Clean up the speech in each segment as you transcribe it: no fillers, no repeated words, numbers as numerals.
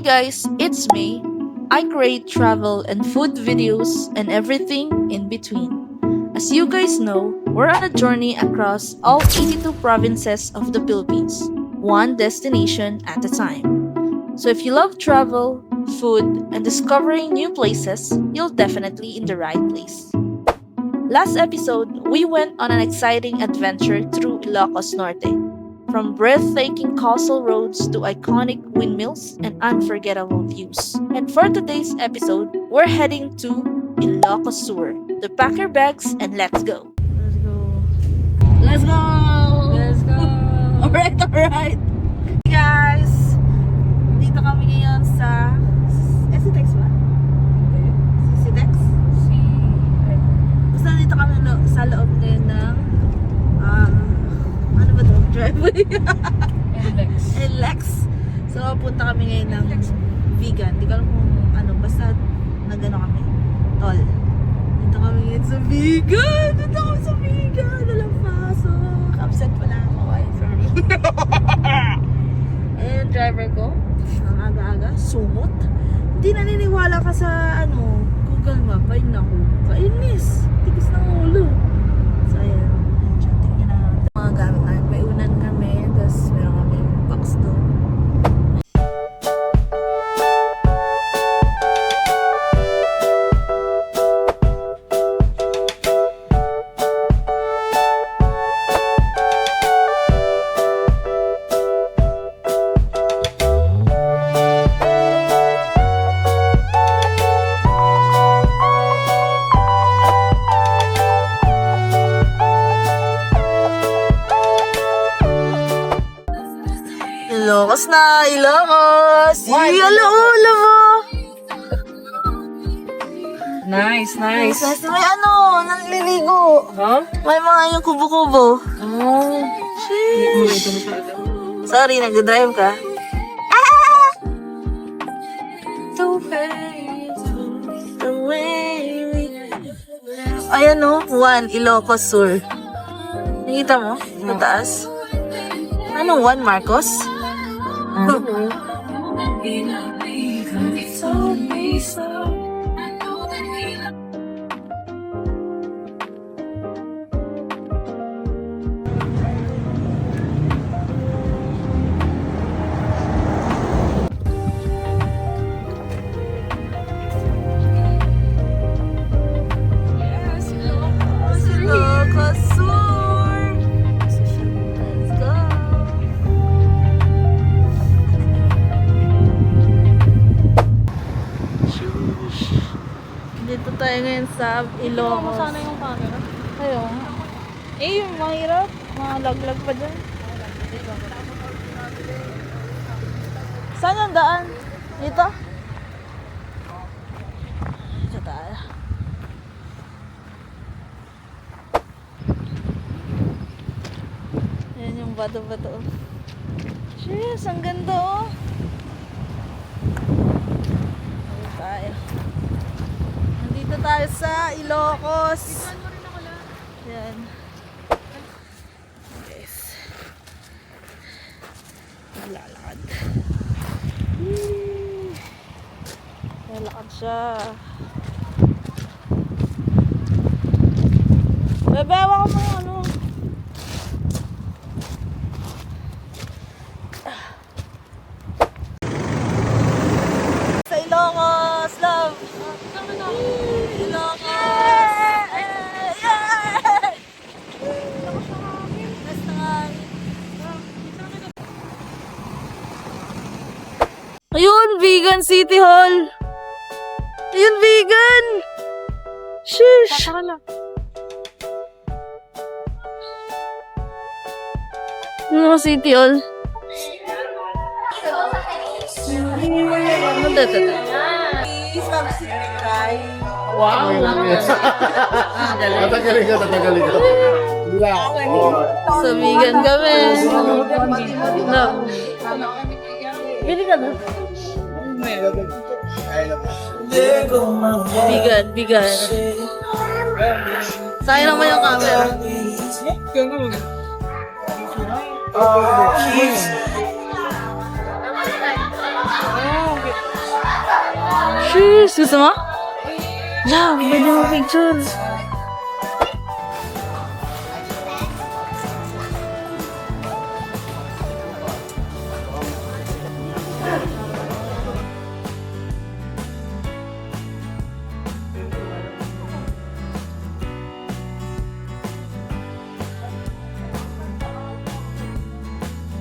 guys, it's me. I create travel and food videos and everything in between. As you guys know, we're on a journey across all 82 provinces of the Philippines, one destination at a time. So if you love travel, food, and discovering new places, you'll definitely in the right place. Last episode, we went on an exciting adventure through Ilocos Norte. From breathtaking coastal roads to iconic windmills and unforgettable views. And for today's episode, we're heading to Ilocos Sur. So pack your bags and let's go! Let's go! Let's go! Alright. Hey guys! Dito kami ngayon sa SCTEX ba? SCTEX? Basta dito kami sa loob ngayon ng ano ba ito? Driveway? LX. So punta kami ngayon ng vegan. Di ko alam kung ano. Basta nagano kami. Tol. Dito kami ngayon sa vegan! Walang pasok. Upset pala ako. Ay, sorry. Ayun yung driver ko. Ang aga-aga. Sumot. Hindi naniniwala ka sa Google Map. Ay naku. Kainis. Tigis ng ulo. So ayan. Tingnan na natin mga gamit namin. May unan kami. Tapos meron kami box doon. Ilocos na! Ilocos! Alaula mo! Nice! May naliligo. Huh? May mga yung kubo-kubo. Oh! Sheesh! Sorry, nag-drive ka? Ayan o, 1, Ilocos Sur. Nakita mo? Sa taas? Anong 1, Marcos? Ilocos Sur! Let's go! Dito tayo ngayon sa Ilocos. Sana yung camera. Ayun. Yung mahirap. Malaglag pa dyan. Saan yung daan? Dito? Dito tayo. Ayan yung bato-bato. Jeez, ang ganda oh. Dito tayo. Nandito tayo sa Ilocos. Ayan. Guys. Lalakad. Lalakad siya. Bebewa ko mo ano. Sa Ilocos, love. Ilocos. Ayun, Vegan City Hall. Ayun, vegan. Sheesh. Ano City Hall? Ano dito? Wow! Tatanggalin ka. So, vegan kami. No. Bili ka na. Vegan. Sayang naman yung camera. Oh, cheese. Cheers! Gusto mo? Yeah, pwede mo picture.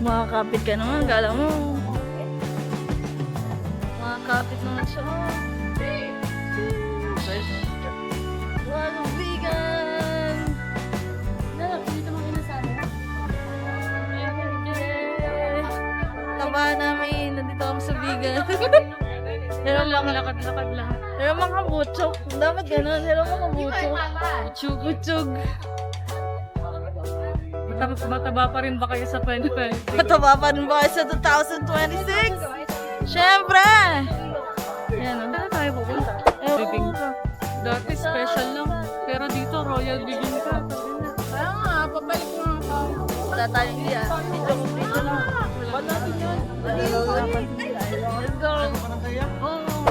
Makakapit ka naman, kala mo. Makakapit naman siya. Walang vegan! Dito mga inasabi. Taba namin, nandito kami sa vegan. Pero lang, lakad-lakad lang. Pero mga butsok, dapat ganun. Pero mga butsok. Butsog. Mataba pa rin ba kayo sa 2020? Mataba pa rin ba kayo sa 2026? Siyempre! Yan o. Saan tayo pupunta? Ewan ko. Dati special lang. Pero dito, royal bigin ka. Kaya nga, pabalik mo nga pa. Wala tayong diyan. Dito na. Ba't natin yun? Let's go! Oo.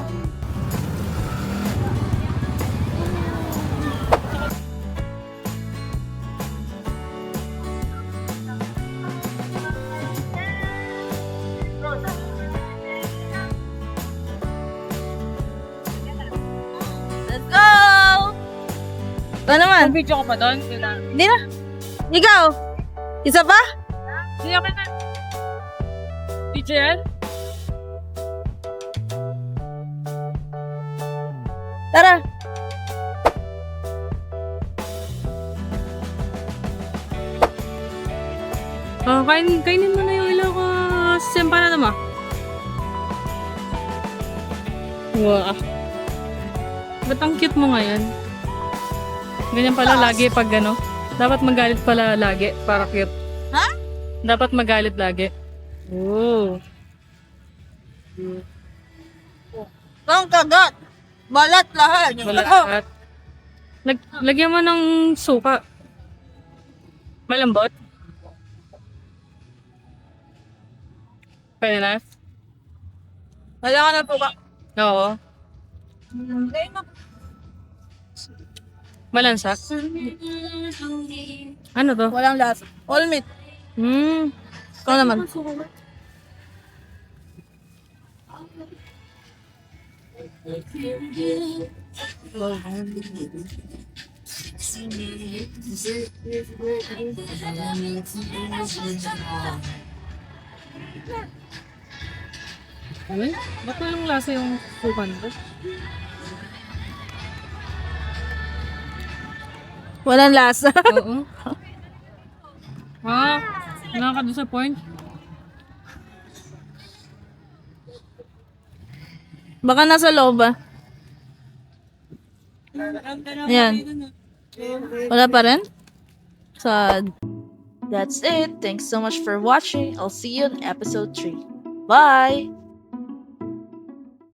Let's go! Ito naman. Video ko pa doon? Hindi na. Ikaw? Isa pa? Hindi ako na. Teacher? Tara. Kainin mo na yung ilaw ko. Sempa na naman. Wow. Ba't ang cute mo ngayon? Ganyan pala lagi pag ano. Dapat magalit pala lagi para cute. Ha? Dapat magalit lagi. Oh. Ang kagat. Balat lahat. Wala lahat. Lagyan mo ng suka. Malambot. Pwede na? Wala ka na po ba? Oo. Malansa? Ano to? Walang lasa. All meat. Ikaw naman. Ano? Ba't walang lasa yung sukan ko? Walang lasa. Oo. Ah, nakaka-disappoint. Baka nasa loob ba? Ayan. Wala pa rin? Sad. That's it. Thanks so much for watching. I'll see you in episode 3. Bye!